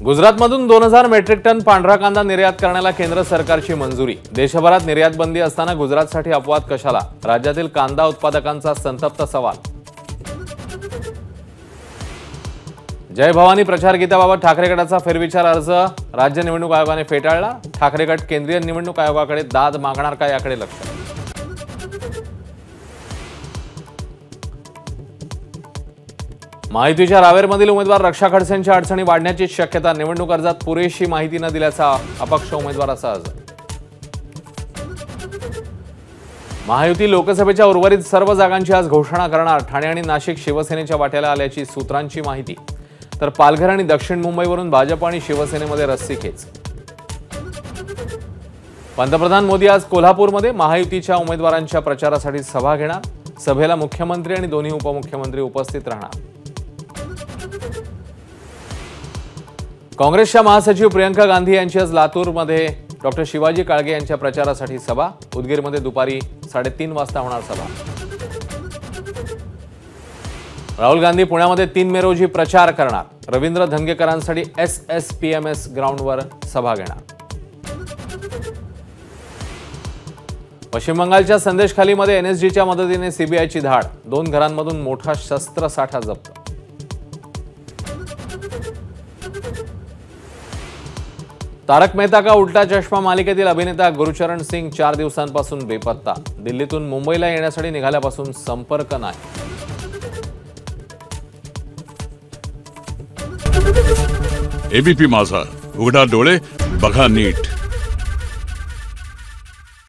गुजरातमधून 2000 metric ton पांढरा कांदा निर्यात करण्याला केंद्र सरकारची मंजुरी। देशभरात निर्यात बंदी असताना गुजरातसाठी अपवाद कशाला? राज्यातील कांदा उत्पादकांचा संतप्त सवाल। जय भवानी प्रचार गीताबाबत ठाकरे गटाचा फेरविचार अर्ज राज्य निवडणूक आयोगाने फेटाळला। ठाकरे गट केंद्रीय निवडणूक आयोगाकडे दाद मागणार का याकडे लक्ष। माहितीच्या रावेरमधील उमेदवार रक्षा खडसेंच्या अडचणी वाढण्याची शक्यता। निवडणूक अर्जात पुरेशी माहिती न दिल्याचा अपक्ष उमेदवाराचा अर्ज। महायुती लोकसभेच्या उर्वरित सर्व जागांची आज घोषणा करणार। ठाणे आणि नाशिक शिवसेनेच्या वाट्याला आल्याची सूत्रांची माहिती। तर पालघर आणि दक्षिण मुंबईवरून भाजप आणि शिवसेनेमध्ये रस्सीखेच। पंतप्रधान मोदी आज कोल्हापूरमध्ये महायुतीच्या उमेदवारांच्या प्रचारासाठी सभा घेणार। सभेला मुख्यमंत्री आणि दोन्ही उपमुख्यमंत्री उपस्थित राहणार। काँग्रेसच्या महासचिव प्रियंका गांधी यांची आज लातूरमध्ये डॉक्टर शिवाजी काळगे यांच्या प्रचारासाठी सभा। उदगीरमध्ये दुपारी 3:30 वाजता होणार सभा। राहुल गांधी पुण्यामध्ये 3 मे रोजी प्रचार करणार। रवींद्र धंगेकरांसाठी SSPMS ग्राउंडवर सभा घेणार। पश्चिम बंगालच्या संदेशखालीमध्ये NSGच्या मदतीने CBIची धाड। 2 घरांमधून मोठा शस्त्रसाठा जप्त। तारक मेहता का उल्टा चष्मा मालिकेतील अभिनेता गुरचरण सिंग 4 दिवसांपासून बेपत्ता। दिल्लीतून मुंबईला येण्यासाठी निघाल्यापासून संपर्क नाही। ABP माझा, उघडा डोळे बघा नीट।